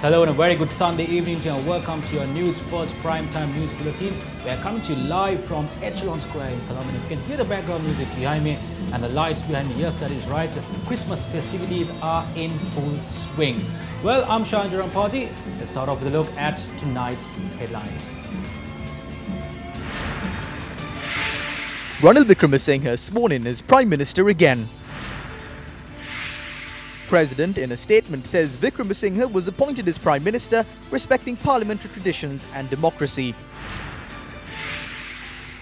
Hello and a very good Sunday evening to you and welcome to your News First Primetime News Bulletin. We are coming to you live from Echelon Square in Colombia. You can hear the background music behind me and the lights behind me. Yes, that is right. Christmas festivities are in full swing. Well, I'm Shahan Jarampati. Let's start off with a look at tonight's headlines. Ranil Wickremesinghe sworn in as Prime Minister again. President in a statement says Wickremesinghe was appointed as Prime Minister respecting parliamentary traditions and democracy.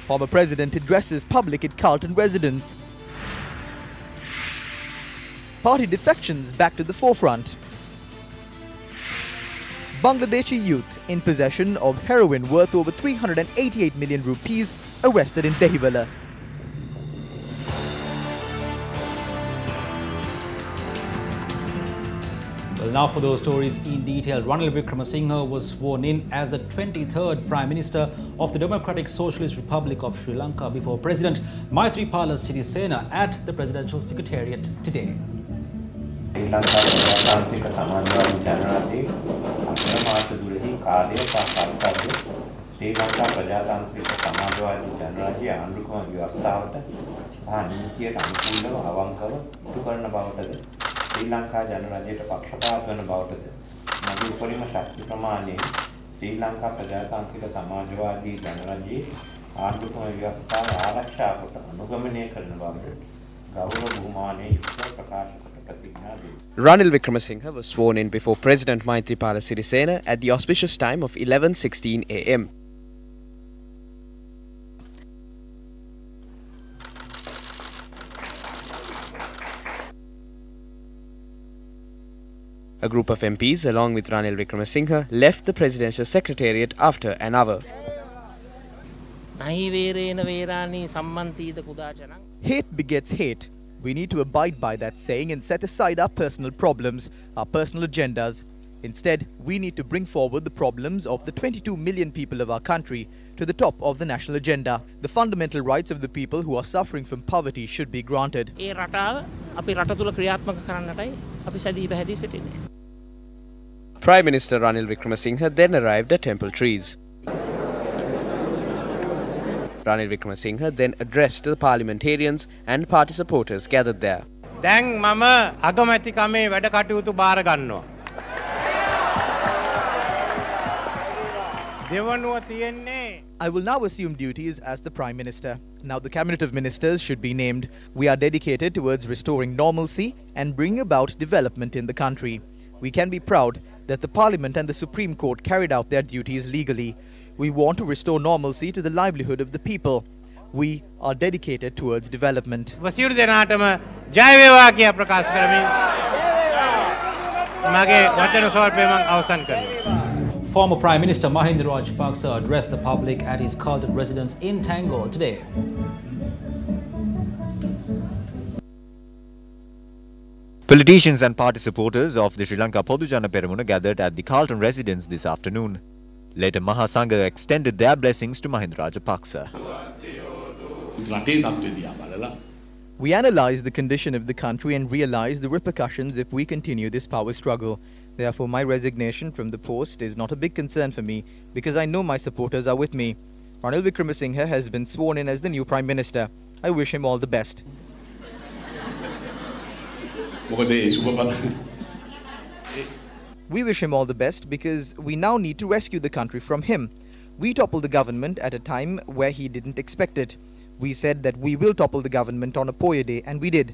Former President addresses public at Carlton residence. Party defections back to the forefront. Bangladeshi youth in possession of heroin worth over 388 million rupees arrested in Dehiwala. Well, now for those stories in detail. Ranil Wickremesinghe was sworn in as the 23rd Prime Minister of the Democratic Socialist Republic of Sri Lanka before President Maithripala Sirisena at the Presidential Secretariat today. ශ්‍රී ලංකා ජනරජයට පක්ෂපාත වන බවටද මගේ උපරිම ශක්ති ප්‍රමාණයෙන් ශ්‍රී ලංකා ප්‍රජාතාන්ත්‍රික සමාජවාදී ජනරජයේ ආණ්ඩුක්‍රම ව්‍යවස්ථාව ආරක්ෂා කොට අනුගමනය කරන බවට ගෞරව බහුමානයේ යුක්තව ප්‍රකාශ කොට ප්‍රතිඥා දී. Ranil Wickremesinghe was sworn in before President Maithripala Sirisena at the auspicious time of 11:16 a.m. A group of MPs, along with Ranil Wickremesinghe, left the Presidential Secretariat after an hour. Hate begets hate. We need to abide by that saying and set aside our personal problems, our personal agendas. Instead, we need to bring forward the problems of the 22 million people of our country to the top of the national agenda. The fundamental rights of the people who are suffering from poverty should be granted. Prime Minister Ranil Wickremesinghe then arrived at Temple Trees. Ranil Wickremesinghe then addressed the parliamentarians and party supporters gathered there. දැන් මම අගමැතිකමේ වැඩ කටයුතු බාර ගන්නවා. දෙවනුව තියෙන්නේ I will now assume duties as the Prime Minister. Now the Cabinet of Ministers should be named. We are dedicated towards restoring normalcy and bringing about development in the country. We can be proud that the Parliament and the Supreme Court carried out their duties legally. We want to restore normalcy to the livelihood of the people. We are dedicated towards development. වසියුරු දෙනාටම ජය වේවා කියා ප්‍රකාශ කරමින් මගේ වචන ස්වල්පය මම අවසන් කරනවා. Former Prime Minister Mahinda Rajapaksa addressed the public at his Carlton residence in Tangol today. Politicians and party supporters of the Sri Lanka Podujana Peramuna gathered at the Carlton residence this afternoon. Later, Mahasangha extended their blessings to Mahinda Rajapaksa. We analyze the condition of the country and realize the repercussions if we continue this power struggle. Therefore, my resignation from the post is not a big concern for me because I know my supporters are with me. Ranil Wickremesinghe has been sworn in as the new Prime Minister. I wish him all the best. We wish him all the best because we now need to rescue the country from him. We toppled the government at a time where he didn't expect it. We said that we will topple the government on a Poya day, and we did.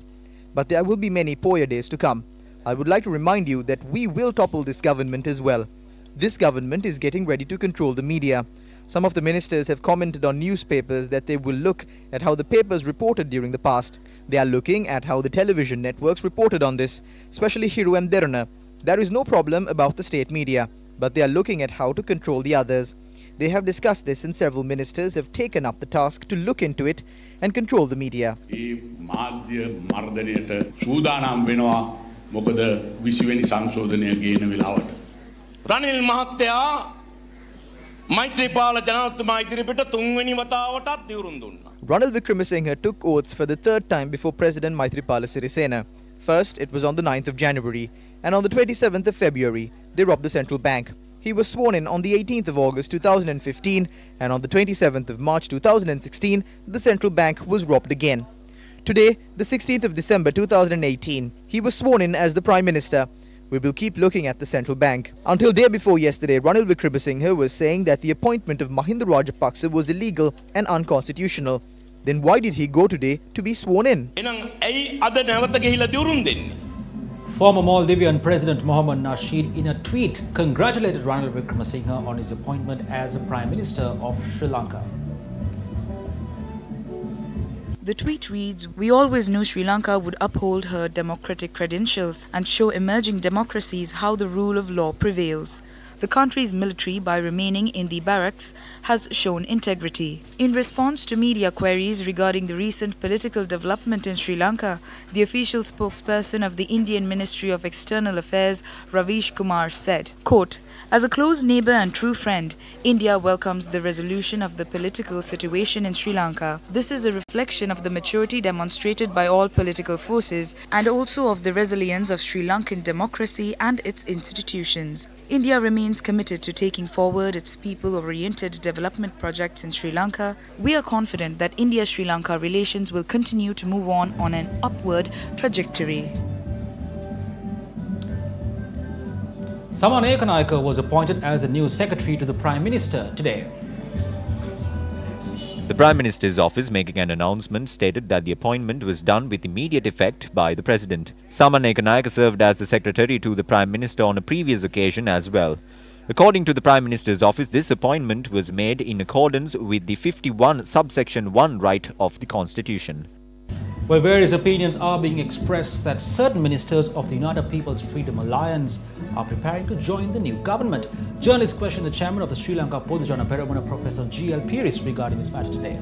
But there will be many Poya days to come. I would like to remind you that we will topple this government as well. This government is getting ready to control the media. Some of the ministers have commented on newspapers that they will look at how the papers reported during the past. They are looking at how the television networks reported on this, especially Hiru and Derana. There is no problem about the state media, but they are looking at how to control the others. They have discussed this and several ministers have taken up the task to look into it and control the media. Ranil මහත්තයා මෛත්‍රීපාල ජනාධිපතිතුමා ඉදිරිපිට තුන්වෙනි වතාවටත් දිවුරුම් දුන්නා. Ranil Wickremesinghe took oaths for the third time before President Maithripala Sirisena. First, it was on the 9th of January, and on the 27th of February, they robbed the central bank. He was sworn in on the 18th of August 2015, and on the 27th of March 2016, the central bank was robbed again. Today, the 16th of December 2018, he was sworn in as the Prime Minister. We will keep looking at the central bank. Until day before yesterday, Ranil Wickremesinghe was saying that the appointment of Mahinda Rajapaksa was illegal and unconstitutional. Then why did he go today to be sworn in? Former Maldivian President Mohammad Nasheed, in a tweet, congratulated Ranil Wickremesinghe on his appointment as Prime Minister of Sri Lanka. The tweet reads, "We always knew Sri Lanka would uphold her democratic credentials and show emerging democracies how the rule of law prevails. The country's military, by remaining in the barracks, has shown integrity." In response to media queries regarding the recent political development in Sri Lanka, the official spokesperson of the Indian Ministry of External Affairs, Ravish Kumar, said, quote, "As a close neighbor and true friend, India welcomes the resolution of the political situation in Sri Lanka. This is a reflection of the maturity demonstrated by all political forces and also of the resilience of Sri Lankan democracy and its institutions. India remains committed to taking forward its people-oriented development projects in Sri Lanka. We are confident that India-Sri Lanka relations will continue to move on an upward trajectory." Saman Ekanayake was appointed as the new secretary to the Prime Minister today. The Prime Minister's office, making an announcement, stated that the appointment was done with immediate effect by the President. Saman Ekanayake served as the secretary to the Prime Minister on a previous occasion as well. According to the Prime Minister's office, this appointment was made in accordance with the 51 subsection 1 right of the Constitution. Well, various opinions are being expressed that certain ministers of the United People's Freedom Alliance are preparing to join the new government. Journalists question the chairman of the Sri Lanka Podujana Peramuna, Professor G.L. Piris, regarding this matter today.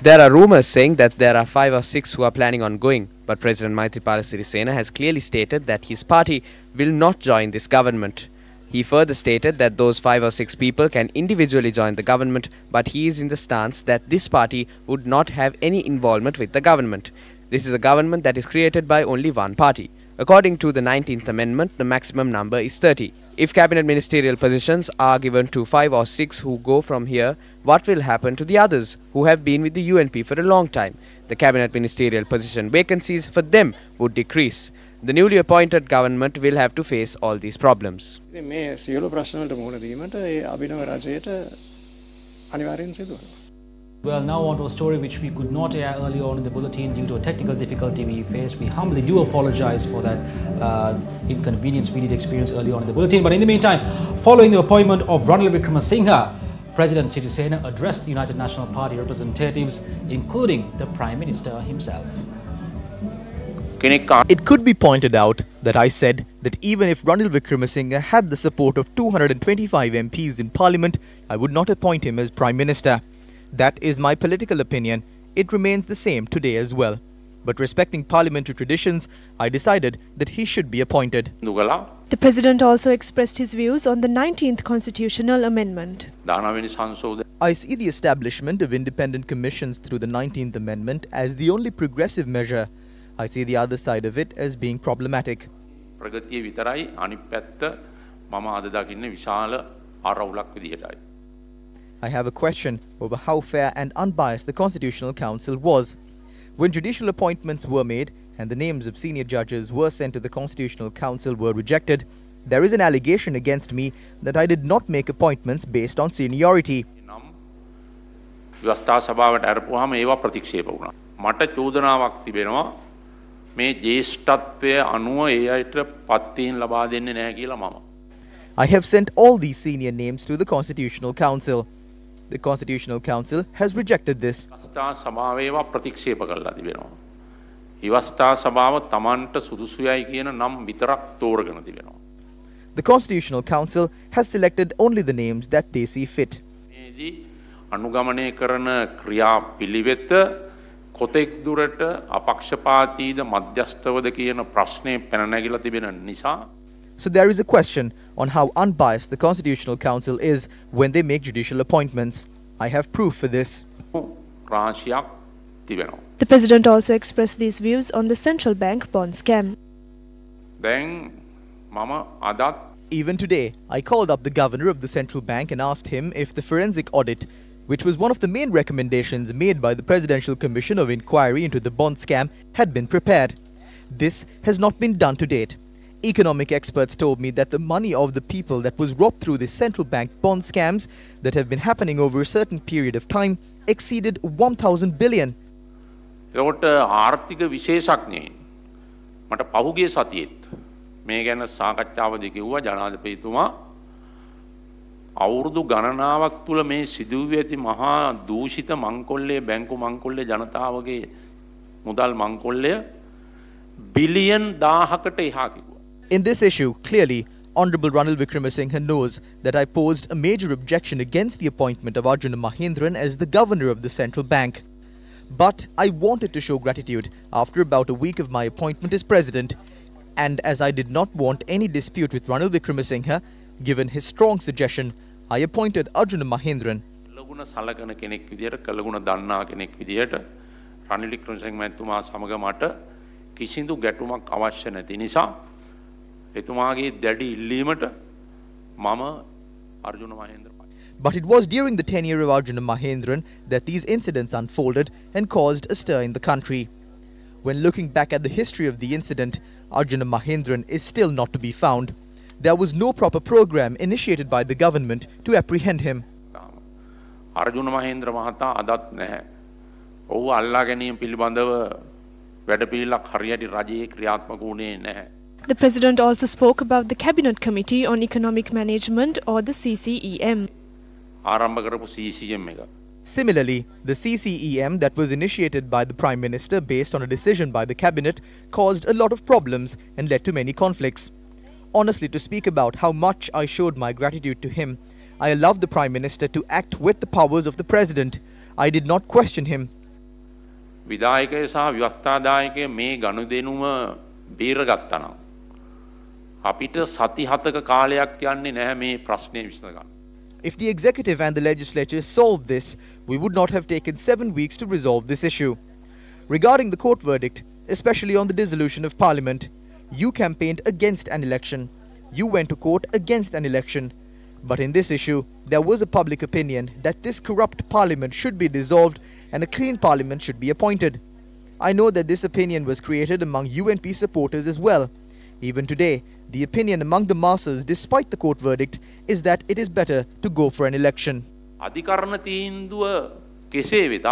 There are rumours saying that there are 5 or 6 who are planning on going, but President Maithripala Sirisena has clearly stated that his party will not join this government. He further stated that those 5 or 6 people can individually join the government, but he is in the stance that this party would not have any involvement with the government. This is a government that is created by only one party. According to the 19th Amendment, the maximum number is 30. If cabinet ministerial positions are given to 5 or 6 who go from here, what will happen to the others who have been with the UNP for a long time? The cabinet ministerial position vacancies for them would decrease. The newly appointed government will have to face all these problems. Well, now on to a story which we could not air earlier on in the bulletin due to a technical difficulty we faced. We humbly do apologize for that inconvenience we did experience earlier on in the bulletin. But in the meantime, following the appointment of Ranil Wickremesinghe, President Sirisena addressed the United National Party representatives, including the Prime Minister himself. It could be pointed out that I said that even if Ranil Wickremesinghe had the support of 225 MPs in Parliament, I would not appoint him as Prime Minister. That is my political opinion. It remains the same today as well. But respecting parliamentary traditions, I decided that he should be appointed. The President also expressed his views on the 19th Constitutional Amendment. I see the establishment of independent commissions through the 19th Amendment as the only progressive measure. I see the other side of it as being problematic. I have a question over how fair and unbiased the Constitutional Council was. When judicial appointments were made and the names of senior judges were sent to the Constitutional Council were rejected, there is an allegation against me that I did not make appointments based on seniority. I have sent all these senior names to the Constitutional Council. The Constitutional Council has rejected this. The Constitutional Council has selected only the names that they see fit. So there is a question on how unbiased the Constitutional Council is when they make judicial appointments. I have proof for this. The President also expressed these views on the central bank bond scam. Even today, I called up the governor of the central bank and asked him if the forensic audit, which was one of the main recommendations made by the Presidential Commission of Inquiry into the bond scam, had been prepared. This has not been done to date. Economic experts told me that the money of the people that was robbed through the central bank bond scams that have been happening over a certain period of time exceeded 1,000 billion. ඒකට ආර්ථික විශේෂඥයින් මට පහුගිය සතියේත් මේ ගැන සාකච්ඡාවදී කිව්වා ජනාධිපතිතුමා අවුරුදු ගණනාවක් තුල මේ සිදුවී ඇති මහා දූෂිත මංකොල්ලේ බැංකු මංකොල්ලේ ජනතාවගේ මුදල් මංකොල්ලය බිලියන් 1000කට එහා කිව්වා. In this issue, clearly, Honorable Ranil Wickremesinghe knows that I posed a major objection against the appointment of Arjuna Mahendran as the governor of the central bank. But I wanted to show gratitude after about a week of my appointment as president, and as I did not want any dispute with Ranil Wickremesinghe, given his strong suggestion, I appointed Arjuna Mahendran. කළගුණ සලකන කෙනෙක් විදියට කළගුණ දන්නා කෙනෙක් විදියට රනිල් වික්‍රමසිංහ මහත්මයා සමග මට කිසිදු ගැටුමක් අවශ්‍ය නැති නිසා එතුමාගේ දැඩි ඉල්ලීමට මම Arjuna Mahendra. But it was during the tenure of Arjuna Mahendran that these incidents unfolded and caused a stir in the country. When looking back at the history of the incident, Arjuna Mahendran is still not to be found. There was no proper program initiated by the government to apprehend him. Arjuna Mahendra මහතා අදත් නැහැ. ඔහු අල්ලා ගැනීම පිළිබඳව වැඩපිළිවෙලක් හරියට රජයේ ක්‍රියාත්මක වුණේ නැහැ. The President also spoke about the Cabinet Committee on Economic Management, or the CCEM. ආරම්භ කරපු CCM එක. Similarly, the CCEM that was initiated by the Prime Minister based on a decision by the Cabinet caused a lot of problems and led to many conflicts. Honestly, to speak about how much I showed my gratitude to him, I allowed the Prime Minister to act with the powers of the President. I did not question him. විධායකය සහ ව්‍යවස්ථාදායකය මේ ගනුදෙනුම බේරගත්තා නම් අපිට සති 7ක කාලයක් යන්නේ නැහැ මේ ප්‍රශ්නේ විසඳගන්න. If the executive and the legislature solved this, we would not have taken 7 weeks to resolve this issue. Regarding the court verdict, especially on the dissolution of parliament, you campaigned against an election. You went to court against an election. But in this issue, there was a public opinion that this corrupt parliament should be dissolved and a clean parliament should be appointed. I know that this opinion was created among UNP supporters as well. Even today, the opinion among the masses, despite the court verdict, is that it is better to go for an election. අධිකරණ තීන්දුව කෙසේ වෙතත්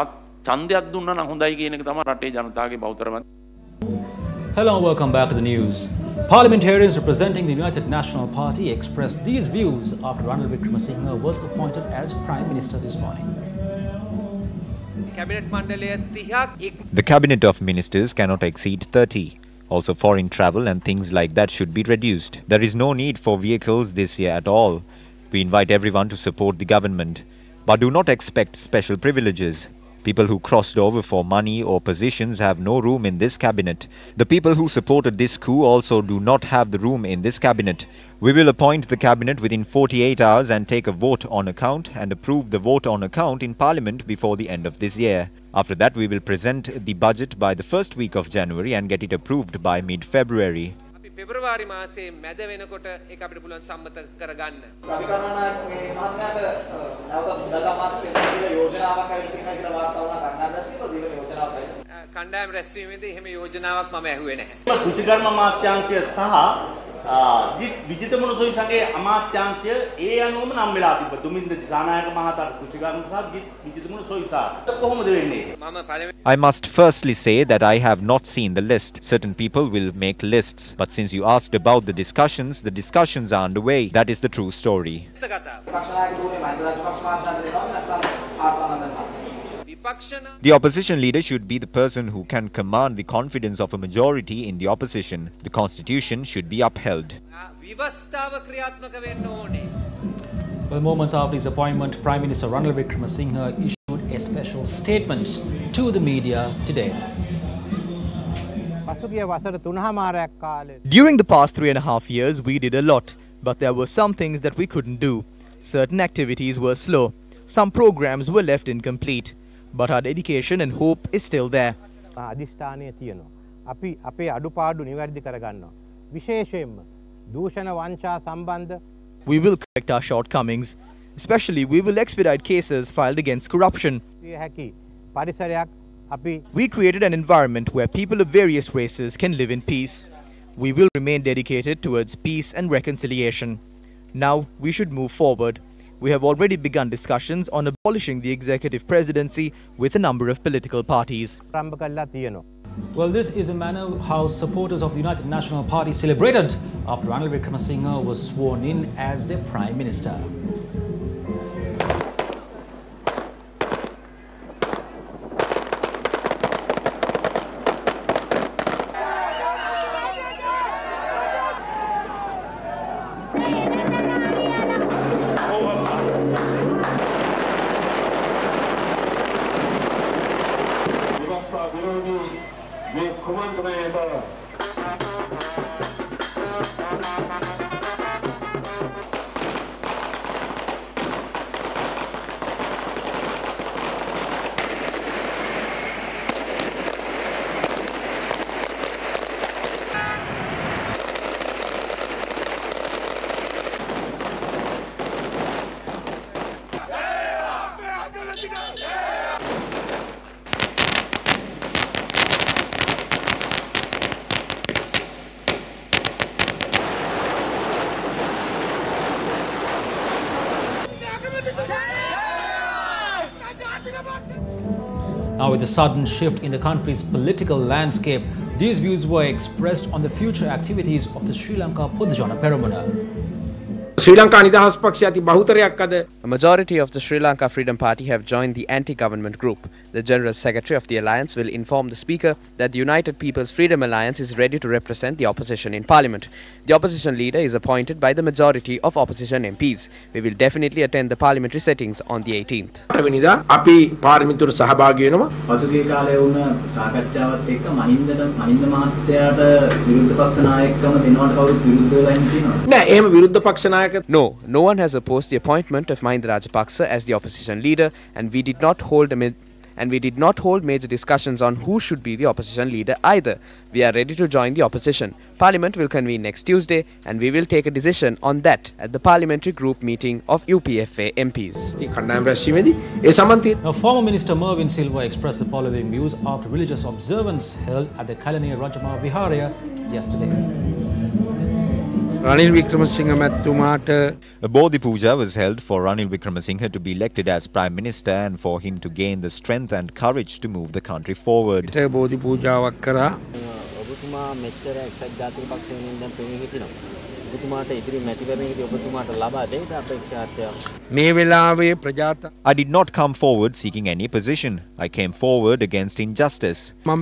ඡන්දයක් දුන්නා නම් හොඳයි කියන එක තමයි රටේ ජනතාවගේ බෞද්ධ මත. Hello and welcome back to the news. Parliamentarians representing the United National Party expressed these views after Ranil Wickremesinghe was appointed as Prime Minister this morning. The cabinet of ministers cannot exceed 30. Also, foreign travel and things like that should be reduced. There is no need for vehicles this year at all. We invite everyone to support the government, but do not expect special privileges. People who crossed over for money or positions have no room in this cabinet. The people who supported this coup also do not have the room in this cabinet. We will appoint the cabinet within 48 hours and take a vote on account and approve the vote on account in parliament before the end of this year. After that, we will present the budget by the first week of January and get it approved by mid-February. පෙබරවාරි මාසයේ මැද වෙනකොට ඒක අපිට පුළුවන් සම්මත කරගන්න. රවිකරණනායක මේ මහත්මයාට නැවත මුදල් අමාත්‍ය වෙන යෝජනාවක් ඇවිත් තියෙනවා කියලා වාර්තා වුණා කණ්ඩායම් රැස්වීමේදී එහෙම යෝජනාවක් ඇවිත්. කණ්ඩායම් රැස්වීමේදී එහෙම යෝජනාවක් මම ඇහුවේ නැහැ. කෘෂිකර්ම අමාත්‍යාංශය සහ විජිතමුණු සොයිසගේ අමාත්‍යාංශය ඒ අනුවම නම් වෙලා තිබ්බා. දුමින්ද දිසානායක මහතාට කෘෂිකර්ම සහ විජිතමුණු සොයිසා කොහොමද වෙන්නේ? I must firstly say that I have not seen the list. Certain people will make lists, but since you asked about the discussions are underway. That is the true story. The opposition leader should be the person who can command the confidence of a majority in the opposition. The constitution should be upheld. Well, moments after his appointment, Prime Minister Ranil Wickremesinghe issued a special statement to the media today. During the past 3.5 years, we did a lot, but there were some things that we couldn't do. Certain activities were slow. Some programs were left incomplete. But our dedication and hope is still there. විශේෂයෙන්ම දූෂණ වංචා සම්බන්ධ We will correct our shortcomings. Especially, we will expedite cases filed against corruption. හැකි පරිසරයක් අපි We created an environment where people of various races can live in peace. We will remain dedicated towards peace and reconciliation. Now, we should move forward. We have already begun discussions on abolishing the executive presidency with a number of political parties. ආරම්භ කළා තියෙනවා. Well, this is a manner how supporters of the United National Party celebrated after Ranil Wickremesinghe was sworn in as their Prime Minister. Now, with the sudden shift in the country's political landscape, these views were expressed on the future activities of the Sri Lanka Podujana Peramuna. A majority of the Sri Lanka Freedom Party have joined the anti-government group. The General Secretary of the alliance will inform the Speaker that the United People's Freedom Alliance is ready to represent the opposition in Parliament. The opposition leader is appointed by the majority of opposition MPs. We will definitely attend the parliamentary settings on the 18th. පසුගිය කාලේ වුණ සාකච්ඡාවත් එක්ක මහින්ද මහත්තයාට විරුද්ධ පක්ෂ නායකකම දෙනවට කවුරුත් විරුද්ධ වෙලා ඉන්නවා. නෑ එහෙම විරුද්ධ පක්ෂ නායක No one has opposed the appointment of Mahinda Rajapaksa as the opposition leader, and we did not hold major discussions on who should be the opposition leader either. We are ready to join the opposition. Parliament will convene next Tuesday, and we will take a decision on that at the parliamentary group meeting of UPFA MPs. Now, former Minister Mervyn Silva expressed the following views after religious observance held at the Kalani Rajama Viharaya yesterday. A Bodhi Puja was held for Ranil Wickremesinghe to be elected as Prime Minister and for him to gain the strength and courage to move the country forward. I did not come forward seeking any position. I came forward against injustice. I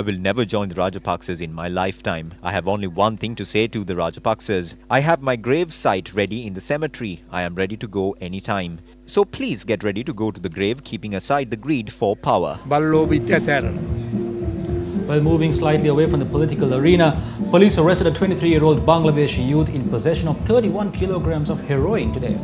will never join the Rajapaksas in my lifetime. I have only one thing to say to the Rajapaksas. I have my grave site ready in the cemetery. I am ready to go anytime. So please get ready to go to the grave, keeping aside the greed for power. Well, moving slightly away from the political arena, police arrested a 23-year-old Bangladeshi youth in possession of 31 kilograms of heroin today.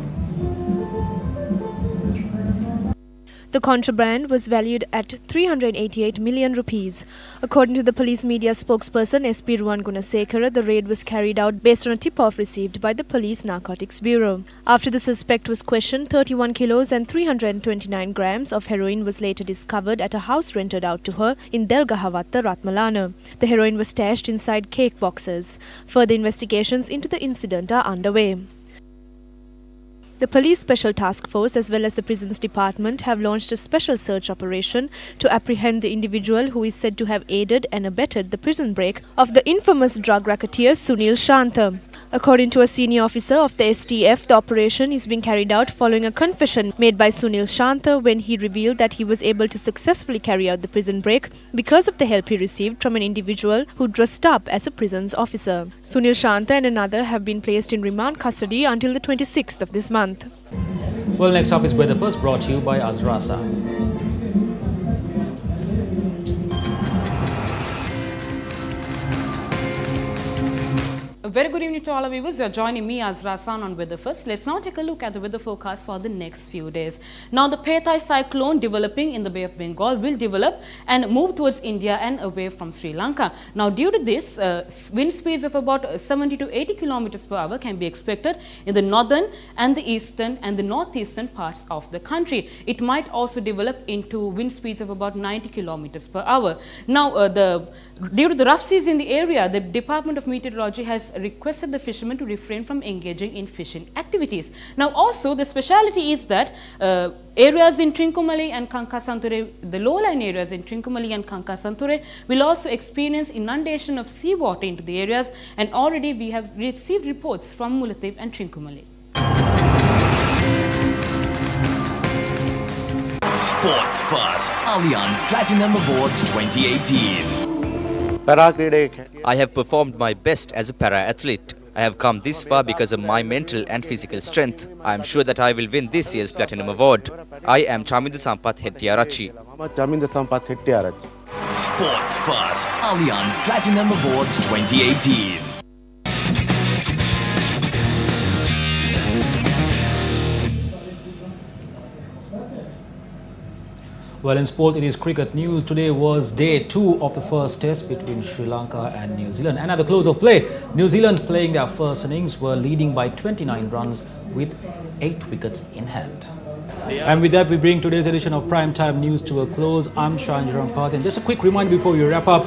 The contraband was valued at 388 million rupees. According to the police media spokesperson SP Ruwan Gunasekara, the raid was carried out based on a tip-off received by the Police Narcotics Bureau. After the suspect was questioned, 31 kilos and 329 grams of heroin was later discovered at a house rented out to her in Delgahawatta, Ratmalana. The heroin was stashed inside cake boxes. Further investigations into the incident are underway. The Police Special Task Force as well as the Prisons Department have launched a special search operation to apprehend the individual who is said to have aided and abetted the prison break of the infamous drug racketeer Sunil Shantha. According to a senior officer of the STF, the operation is being carried out following a confession made by Sunil Shantha when he revealed that he was able to successfully carry out the prison break because of the help he received from an individual who dressed up as a prisons officer. Sunil Shantha and another have been placed in remand custody until the 26th of this month. Well, next up is Weather First, brought to you by Azrasa. very good evening to all our viewers. You are joining me, Azra Hassan, on Weather First. Let's now take a look at the weather forecast for the next few days. Now, the Petai cyclone developing in the Bay of Bengal will develop and move towards India and away from Sri Lanka. Now, due to this, wind speeds of about 70 to 80 kilometers per hour can be expected in the northern and the eastern and the northeastern parts of the country. It might also develop into wind speeds of about 90 kilometers per hour. Now, due to the rough seas in the area, the Department of Meteorology has requested the fishermen to refrain from engaging in fishing activities. Now, also the speciality is that areas in Trincomalee and Kankasanture, the lowline areas in Trincomalee and Kankasanture will also experience inundation of seawater into the areas, and already we have received reports from Mullaitivu and Trincomalee. Sports First, Allianz Platinum Awards 2018. I have performed my best as a para-athlete. I have come this far because of my mental and physical strength. I am sure that I will win this year's Platinum Award. I am Chaminda Sampath Hettiarachi. Sports First, Allianz Platinum Awards 2018. Well, in sports, it is cricket news. Today was day 2 of the first test between Sri Lanka and New Zealand. And at the close of play, New Zealand, playing their first innings, were leading by 29 runs with 8 wickets in hand. And with that, we bring today's edition of Primetime News to a close. I'm Shanjaram Path. And just a quick reminder before we wrap up,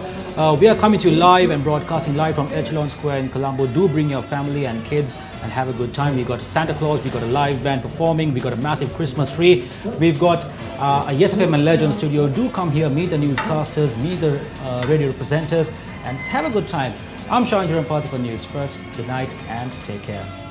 we are coming to you live and broadcasting live from Echelon Square in Colombo. Do bring your family and kids and have a good time. We've got Santa Claus, we've got a live band performing, we've got a massive Christmas tree. We've got a Yes FM and Legend studio. Do come here, meet the newscasters, meet the radio presenters, and have a good time. I'm Shanjaram Path for News First. Good night and take care.